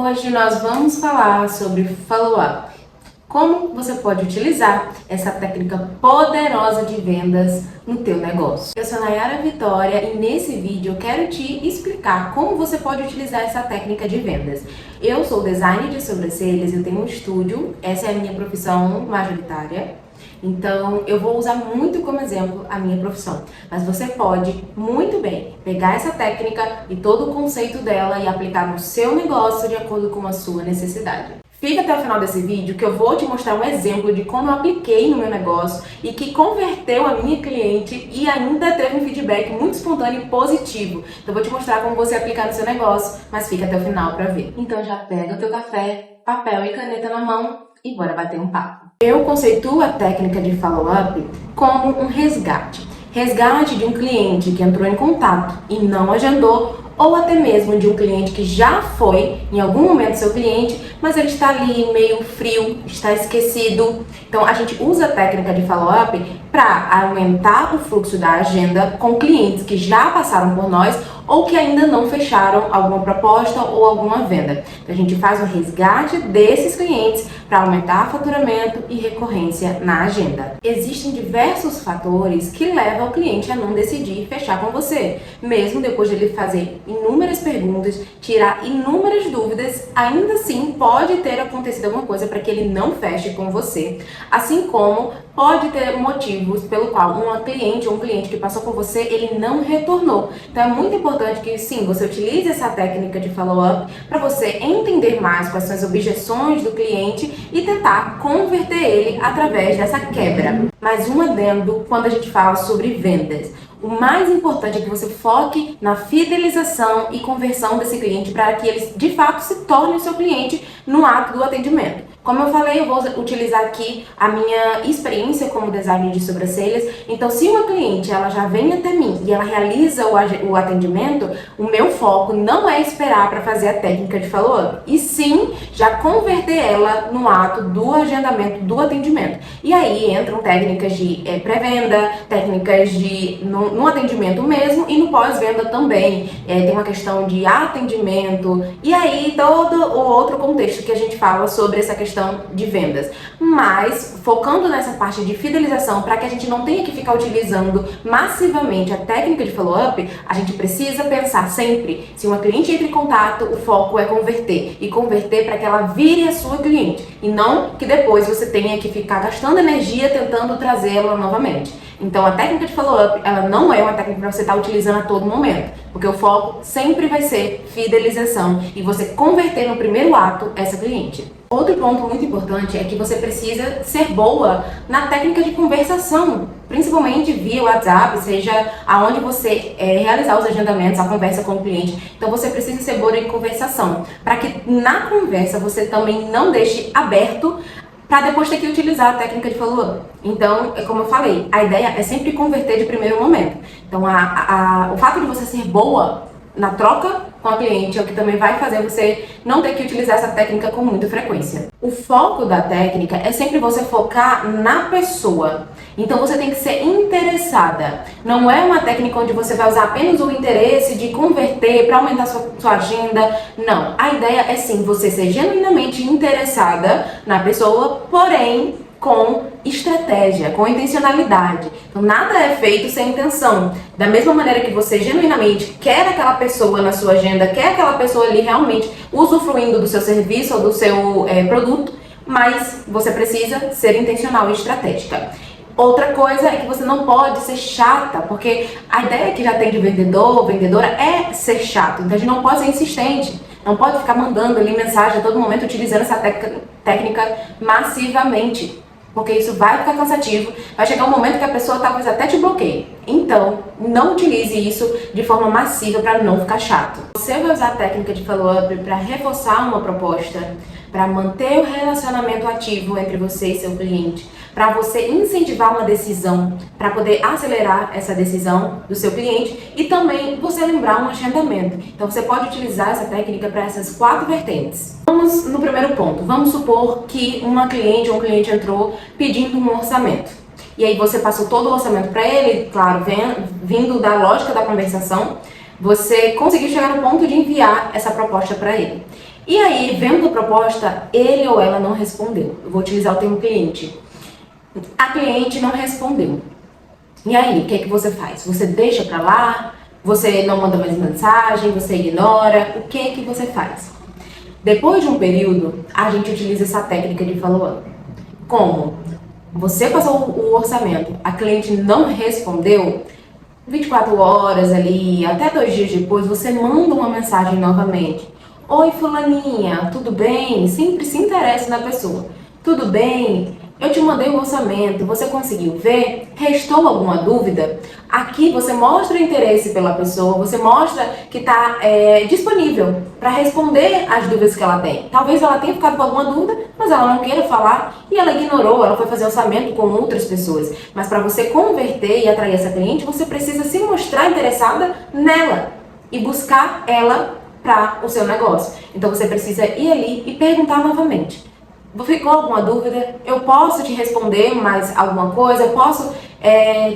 Hoje nós vamos falar sobre follow-up. Como você pode utilizar essa técnica poderosa de vendas no teu negócio. Eu sou Nayara Vitória e nesse vídeo eu quero te explicar como você pode utilizar essa técnica de vendas. Eu sou designer de sobrancelhas, eu tenho um estúdio, essa é a minha profissão majoritária. Então, eu vou usar muito como exemplo a minha profissão. Mas você pode, muito bem, pegar essa técnica e todo o conceito dela e aplicar no seu negócio de acordo com a sua necessidade. Fica até o final desse vídeo que eu vou te mostrar um exemplo de como eu apliquei no meu negócio e que converteu a minha cliente e ainda teve um feedback muito espontâneo e positivo. Então, eu vou te mostrar como você aplicar no seu negócio, mas fica até o final para ver. Então, já pega o teu café, papel e caneta na mão e bora bater um papo. Eu conceituo a técnica de follow-up como um resgate. Resgate de um cliente que entrou em contato e não agendou, ou até mesmo de um cliente que já foi em algum momento seu cliente, mas ele está ali meio frio, está esquecido. Então a gente usa a técnica de follow-up para aumentar o fluxo da agenda com clientes que já passaram por nós ou que ainda não fecharam alguma proposta ou alguma venda. Então a gente faz o resgate desses clientes para aumentar faturamento e recorrência na agenda. Existem diversos fatores que levam o cliente a não decidir fechar com você. Mesmo depois de ele fazer inúmeras perguntas, tirar inúmeras dúvidas, ainda assim pode ter acontecido alguma coisa para que ele não feche com você. Assim como pode ter motivos pelo qual um cliente que passou por você, ele não retornou. Então é muito importante que sim, você utilize essa técnica de follow-up para você entender mais quais são as objeções do cliente e tentar converter ele através dessa quebra. Mais um adendo quando a gente fala sobre vendas. O mais importante é que você foque na fidelização e conversão desse cliente para que ele de fato se torne o seu cliente no ato do atendimento. Como eu falei, eu vou utilizar aqui a minha experiência como designer de sobrancelhas. Então, se uma cliente ela já vem até mim e ela realiza o atendimento, o meu foco não é esperar para fazer a técnica de follow-up, e sim já converter ela no ato do agendamento do atendimento. E aí entram técnicas de pré-venda, técnicas de no atendimento mesmo e no pós-venda também. Tem uma questão de atendimento e aí todo o outro contexto que a gente fala sobre essa questão de vendas, mas focando nessa parte de fidelização para que a gente não tenha que ficar utilizando massivamente a técnica de follow-up, a gente precisa pensar sempre, se uma cliente entra em contato, o foco é converter e converter para que ela vire a sua cliente e não que depois você tenha que ficar gastando energia tentando trazê-la novamente. Então a técnica de follow-up, ela não é uma técnica para você estar utilizando a todo momento, porque o foco sempre vai ser fidelização e você converter no primeiro ato essa cliente. Outro ponto muito importante é que você precisa ser boa na técnica de conversação, principalmente via WhatsApp, seja aonde você realizar os agendamentos, a conversa com o cliente. Então você precisa ser boa em conversação, para que na conversa você também não deixe aberto para depois ter que utilizar a técnica de follow-up. Então, como eu falei, a ideia é sempre converter de primeiro momento. Então, o fato de você ser boa na troca com a cliente é o que também vai fazer você não ter que utilizar essa técnica com muita frequência. O foco da técnica é sempre você focar na pessoa. Então você tem que ser interessada. Não é uma técnica onde você vai usar apenas o interesse de converter para aumentar sua agenda. Não. A ideia é sim você ser genuinamente interessada na pessoa, porém com estratégia, com intencionalidade. Então, nada é feito sem intenção. Da mesma maneira que você genuinamente quer aquela pessoa na sua agenda, quer aquela pessoa ali realmente usufruindo do seu serviço ou do seu produto, mas você precisa ser intencional e estratégica. Outra coisa é que você não pode ser chata, porque a ideia que já tem de vendedor ou vendedora é ser chato. Então, a gente não pode ser insistente. Não pode ficar mandando ali mensagem a todo momento utilizando essa técnica massivamente. Porque isso vai ficar cansativo, vai chegar um momento que a pessoa talvez até te bloqueie. Então, não utilize isso de forma massiva para não ficar chato. Você vai usar a técnica de follow-up para reforçar uma proposta, para manter o relacionamento ativo entre você e seu cliente, para você incentivar uma decisão, para poder acelerar essa decisão do seu cliente e também você lembrar um agendamento. Então você pode utilizar essa técnica para essas 4 vertentes. Vamos no primeiro ponto. Vamos supor que uma cliente ou um cliente entrou pedindo um orçamento. E aí você passou todo o orçamento para ele, claro, vindo da lógica da conversação, você conseguiu chegar no ponto de enviar essa proposta para ele. E aí, vendo a proposta, ele ou ela não respondeu. Eu vou utilizar o termo cliente. A cliente não respondeu. E aí, o que é que você faz? Você deixa pra lá? Você não manda mais mensagem? Você ignora? O que é que você faz? Depois de um período, a gente utiliza essa técnica de follow-up. Como? Você passou o orçamento, a cliente não respondeu, 24 horas ali, até 2 dias depois, você manda uma mensagem novamente. Oi, fulaninha, tudo bem? Sempre se interessa na pessoa. Tudo bem? Eu te mandei o orçamento, você conseguiu ver? Restou alguma dúvida? Aqui você mostra interesse pela pessoa, você mostra que está disponível para responder as dúvidas que ela tem. Talvez ela tenha ficado com alguma dúvida, mas ela não queira falar e ela ignorou, ela foi fazer orçamento com outras pessoas. Mas para você converter e atrair essa cliente, você precisa se mostrar interessada nela e buscar ela para o seu negócio. Então você precisa ir ali e perguntar novamente. Ficou alguma dúvida? Eu posso te responder mais alguma coisa? Eu posso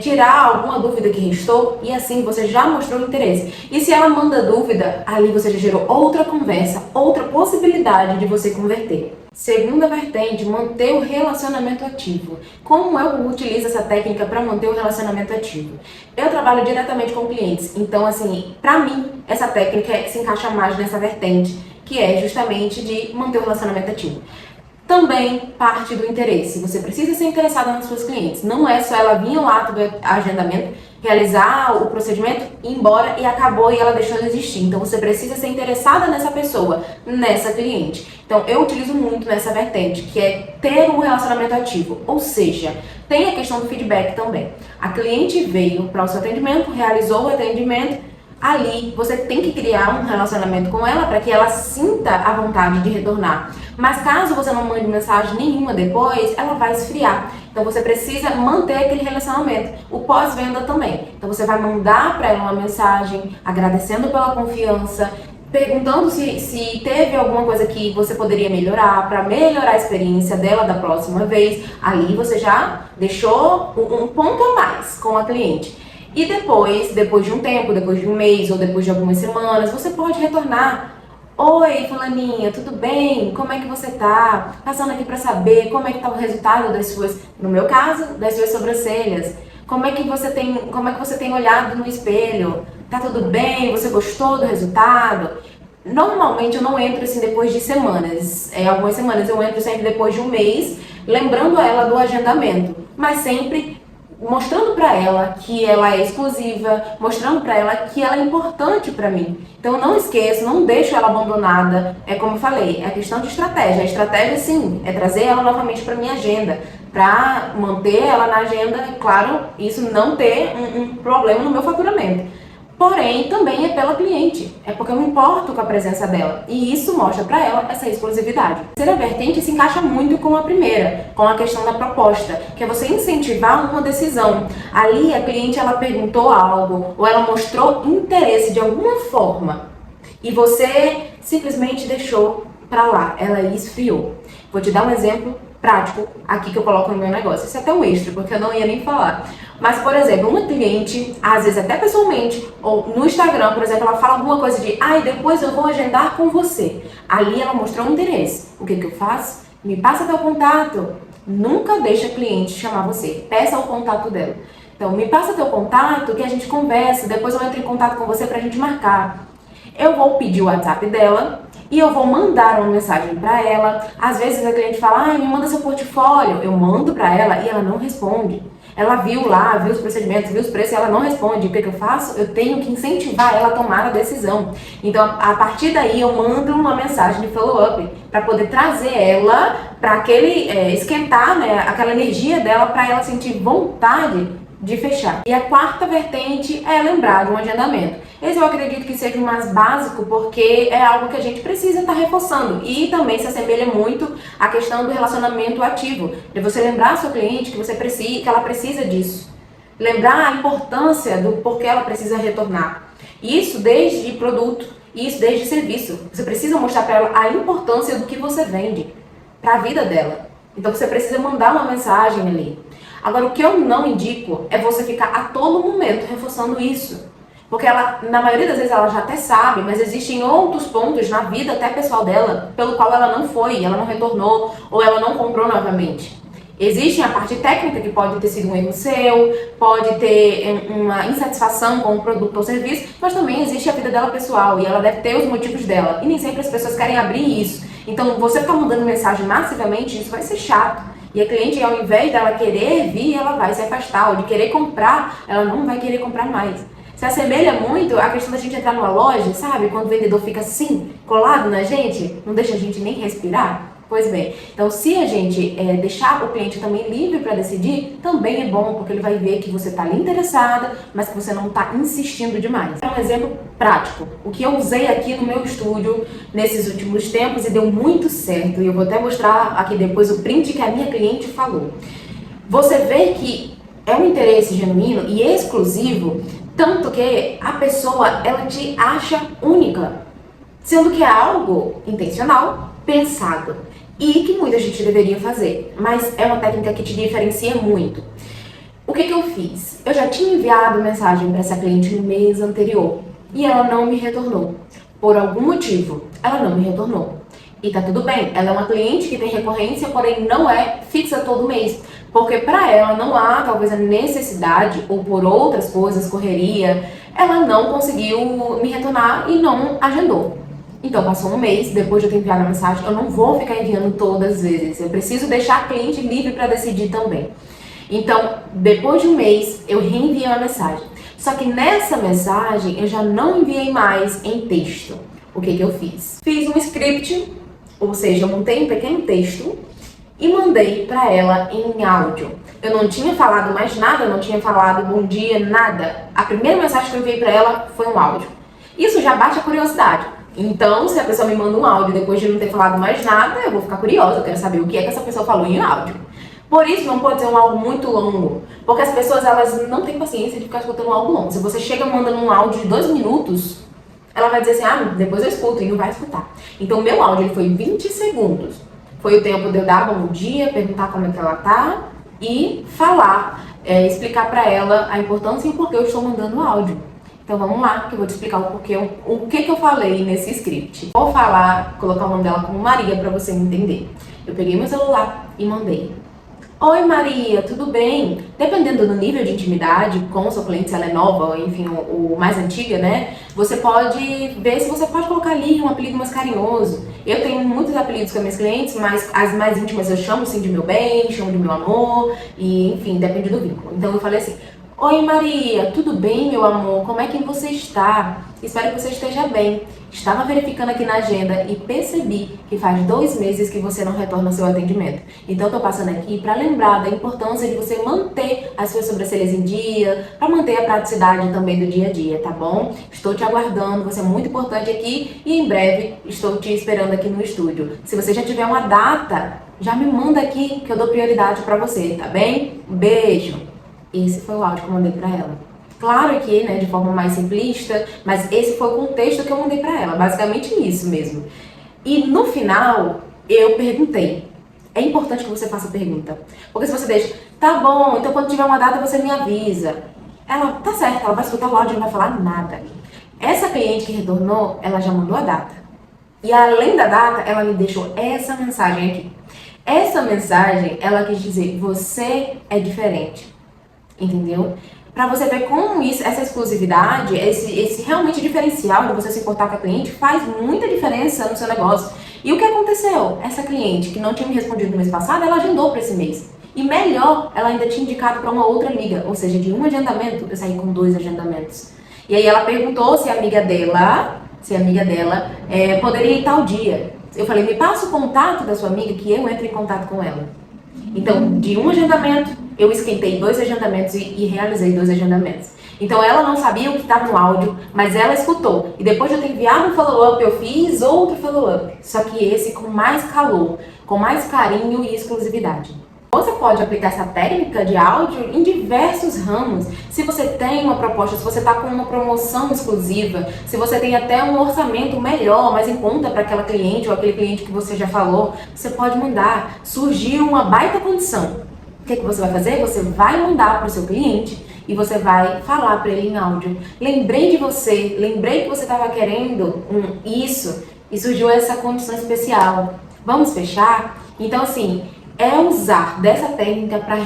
tirar alguma dúvida que restou? E assim você já mostrou interesse. E se ela manda dúvida, ali você já gerou outra conversa, outra possibilidade de você converter. Segunda vertente, manter o relacionamento ativo. Como eu utilizo essa técnica para manter o relacionamento ativo? Eu trabalho diretamente com clientes, então assim, para mim, essa técnica se encaixa mais nessa vertente, que é justamente de manter o relacionamento ativo. Também parte do interesse. Você precisa ser interessada nas suas clientes. Não é só ela vir ao ato do agendamento, realizar o procedimento, ir embora e acabou e ela deixou de existir. Então você precisa ser interessada nessa pessoa, nessa cliente. Então eu utilizo muito nessa vertente, que é ter um relacionamento ativo. Ou seja, tem a questão do feedback também. A cliente veio para o seu atendimento, realizou o atendimento. Ali você tem que criar um relacionamento com ela para que ela sinta a vontade de retornar. Mas caso você não mande mensagem nenhuma depois, ela vai esfriar. Então você precisa manter aquele relacionamento. O pós-venda também. Então você vai mandar para ela uma mensagem agradecendo pela confiança, perguntando se teve alguma coisa que você poderia melhorar, para melhorar a experiência dela da próxima vez. Ali você já deixou um ponto a mais com a cliente. E depois de um tempo, depois de um mês ou depois de algumas semanas, você pode retornar. Oi, fulaninha, tudo bem? Como é que você tá? Passando aqui para saber como é que tá o resultado das suas, no meu caso, das suas sobrancelhas. Como é que você tem olhado no espelho? Tá tudo bem? Você gostou do resultado? Normalmente eu não entro assim depois de semanas. Algumas semanas eu entro sempre depois de um mês, lembrando ela do agendamento, mas sempre mostrando para ela que ela é exclusiva, mostrando para ela que ela é importante para mim. Então eu não esqueço, não deixo ela abandonada. É como eu falei, é questão de estratégia. A estratégia sim, é trazer ela novamente para minha agenda, para manter ela na agenda, claro, isso não ter um problema no meu faturamento. Porém, também é pela cliente, é porque eu me importo com a presença dela e isso mostra para ela essa exclusividade. A terceira vertente se encaixa muito com a primeira, com a questão da proposta, que é você incentivar uma decisão. Ali a cliente ela perguntou algo ou ela mostrou interesse de alguma forma e você simplesmente deixou para lá, ela esfriou. Vou te dar um exemplo prático aqui que eu coloco no meu negócio. Isso é até um extra, porque eu não ia nem falar. Mas, por exemplo, uma cliente, às vezes até pessoalmente, ou no Instagram, por exemplo, ela fala alguma coisa de depois eu vou agendar com você. Ali ela mostrou um interesse. O que eu faço? Me passa teu contato. Nunca deixa a cliente chamar você. Peça o contato dela. Então, me passa teu contato que a gente conversa, depois eu entro em contato com você pra gente marcar. Eu vou pedir o WhatsApp dela e eu vou mandar uma mensagem para ela. Às vezes a cliente fala, me manda seu portfólio. Eu mando para ela e ela não responde. Ela viu lá, viu os procedimentos, viu os preços e ela não responde. O que eu faço? Eu tenho que incentivar ela a tomar a decisão. Então, a partir daí, eu mando uma mensagem de follow-up para poder trazer ela para aquele, esquentar, né, aquela energia dela para ela sentir vontade de fechar. E a quarta vertente é lembrar de um agendamento. Esse eu acredito que seja o mais básico porque é algo que a gente precisa estar reforçando e também se assemelha muito à questão do relacionamento ativo, de você lembrar a sua cliente que ela precisa disso. Lembrar a importância do porquê ela precisa retornar. Isso desde produto, isso desde serviço. Você precisa mostrar para ela a importância do que você vende para a vida dela. Então você precisa mandar uma mensagem ali. Agora, o que eu não indico é você ficar a todo momento reforçando isso. Porque ela, na maioria das vezes, ela já até sabe, mas existem outros pontos na vida, até pessoal dela, pelo qual ela não foi, ela não retornou, ou ela não comprou novamente. Existe a parte técnica, que pode ter sido um erro seu, pode ter uma insatisfação com o produto ou serviço, mas também existe a vida dela pessoal, e ela deve ter os motivos dela. E nem sempre as pessoas querem abrir isso. Então, você ficar mandando mensagem massivamente, isso vai ser chato. E a cliente, ao invés dela querer vir, ela vai se afastar, ou de querer comprar, ela não vai querer comprar mais. Se assemelha muito à questão da gente entrar numa loja, sabe? Quando o vendedor fica assim, colado na gente, não deixa a gente nem respirar. Pois bem, então se a gente deixar o cliente também livre para decidir, também é bom, porque ele vai ver que você está ali interessada, mas que você não está insistindo demais. É um exemplo prático, o que eu usei aqui no meu estúdio nesses últimos tempos e deu muito certo, e eu vou até mostrar aqui depois o print que a minha cliente falou. Você vê que é um interesse genuíno e exclusivo, tanto que a pessoa, ela te acha única, sendo que é algo intencional, pensado, e que muita gente deveria fazer, mas é uma técnica que te diferencia muito. O que eu fiz? Eu já tinha enviado mensagem para essa cliente no mês anterior e ela não me retornou. Por algum motivo, ela não me retornou. E tá tudo bem, ela é uma cliente que tem recorrência, porém não é fixa todo mês, porque para ela não há talvez a necessidade, ou por outras coisas, correria, ela não conseguiu me retornar e não agendou. Então, passou um mês, depois de eu ter enviado a mensagem, eu não vou ficar enviando todas as vezes. Eu preciso deixar a cliente livre para decidir também. Então, depois de um mês, eu reenviei uma mensagem. Só que nessa mensagem, eu já não enviei mais em texto. O que eu fiz? Fiz um script, ou seja, eu montei um pequeno texto e mandei para ela em áudio. Eu não tinha falado mais nada, não tinha falado bom dia, nada. A primeira mensagem que eu enviei para ela foi um áudio. Isso já bate a curiosidade. Então, se a pessoa me manda um áudio depois de não ter falado mais nada, eu vou ficar curiosa, eu quero saber o que é que essa pessoa falou em áudio. Por isso, não pode ser um áudio muito longo, porque as pessoas, elas não têm paciência de ficar escutando um áudio longo. Se você chega mandando um áudio de 2 minutos, ela vai dizer assim, depois eu escuto, e não vai escutar. Então, o meu áudio ele foi 20 segundos. Foi o tempo de eu dar bom dia, perguntar como é que ela tá e falar, explicar pra ela a importância e o porquê eu estou mandando o áudio. Então vamos lá, que eu vou te explicar o que eu falei nesse script. Vou falar, colocar o nome dela como Maria para você entender. Eu peguei meu celular e mandei. Oi Maria, tudo bem? Dependendo do nível de intimidade com o seu cliente, se ela é nova, enfim, o mais antiga, né? Você pode ver se você pode colocar ali um apelido mais carinhoso. Eu tenho muitos apelidos com minhas clientes, mas as mais íntimas eu chamo sim de meu bem, chamo de meu amor, e enfim, depende do vínculo. Então eu falei assim, oi Maria, tudo bem meu amor? Como é que você está? Espero que você esteja bem. Estava verificando aqui na agenda e percebi que faz 2 meses que você não retorna ao seu atendimento. Então estou passando aqui para lembrar da importância de você manter as suas sobrancelhas em dia, para manter a praticidade também do dia a dia, tá bom? Estou te aguardando, você é muito importante aqui e em breve estou te esperando aqui no estúdio. Se você já tiver uma data, já me manda aqui que eu dou prioridade para você, tá bem? Um beijo! Esse foi o áudio que eu mandei pra ela. Claro que, né, de forma mais simplista, mas esse foi o contexto que eu mandei pra ela, basicamente isso mesmo. E no final, eu perguntei. É importante que você faça a pergunta. Porque se você deixa, tá bom, então quando tiver uma data você me avisa. Ela, tá certo, ela vai escutar o áudio e não vai falar nada. Essa cliente que retornou, ela já mandou a data. E além da data, ela me deixou essa mensagem aqui. Essa mensagem, ela quis dizer, você é diferente. Entendeu? Para você ver como isso, essa exclusividade, esse realmente diferencial de você se importar com a cliente faz muita diferença no seu negócio. E o que aconteceu? Essa cliente que não tinha me respondido no mês passado, ela agendou para esse mês. E melhor, ela ainda tinha indicado para uma outra amiga, ou seja, de um agendamento, eu saí com 2 agendamentos. E aí ela perguntou se a amiga dela poderia ir tal dia. Eu falei, me passa o contato da sua amiga que eu entro em contato com ela. Então, de um agendamento, eu esquentei 2 agendamentos e realizei 2 agendamentos. Então, ela não sabia o que estava no áudio, mas ela escutou. E depois de eu ter enviado um follow-up, eu fiz outro follow-up. Só que esse com mais calor, com mais carinho e exclusividade. Você pode aplicar essa técnica de áudio em diversos ramos. Se você tem uma proposta, se você está com uma promoção exclusiva, se você tem até um orçamento melhor, mais em conta para aquela cliente ou aquele cliente que você já falou, você pode mandar. Surgiu uma baita condição. O que você vai fazer? Você vai mandar para o seu cliente e você vai falar para ele em áudio. Lembrei de você, lembrei que você estava querendo isso e surgiu essa condição especial. Vamos fechar? Então, assim, é usar dessa técnica para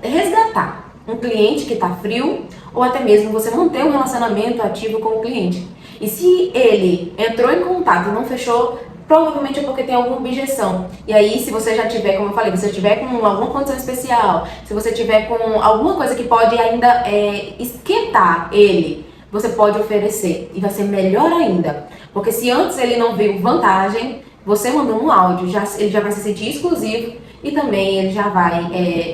resgatar um cliente que está frio ou até mesmo você manter um relacionamento ativo com o cliente. E se ele entrou em contato e não fechou, provavelmente é porque tem alguma objeção. E aí, se você já tiver, como eu falei, se você tiver com alguma condição especial, se você tiver com alguma coisa que pode ainda esquentar ele, você pode oferecer. E vai ser melhor ainda. Porque se antes ele não viu vantagem, você mandou um áudio, ele já vai se sentir exclusivo e também ele já vai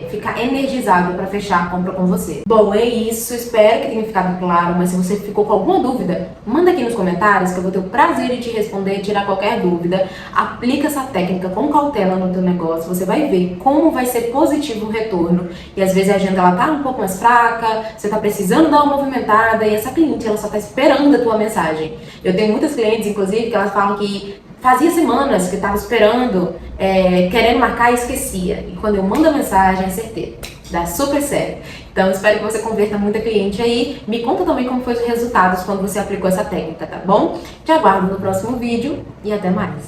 ficar energizado para fechar a compra com você. Bom, é isso. Espero que tenha ficado claro, mas se você ficou com alguma dúvida, manda aqui nos comentários que eu vou ter o prazer de te responder e tirar qualquer dúvida. Aplica essa técnica com cautela no teu negócio, você vai ver como vai ser positivo o retorno. E às vezes a agenda ela tá um pouco mais fraca, você tá precisando dar uma movimentada e essa cliente ela só tá esperando a tua mensagem. Eu tenho muitas clientes, inclusive, que elas falam que fazia semanas que estava esperando, querendo marcar e esquecia. E quando eu mando a mensagem, é certeza. Dá super certo. Então, espero que você converta muita cliente aí. Me conta também como foi os resultados quando você aplicou essa técnica, tá bom? Te aguardo no próximo vídeo e até mais.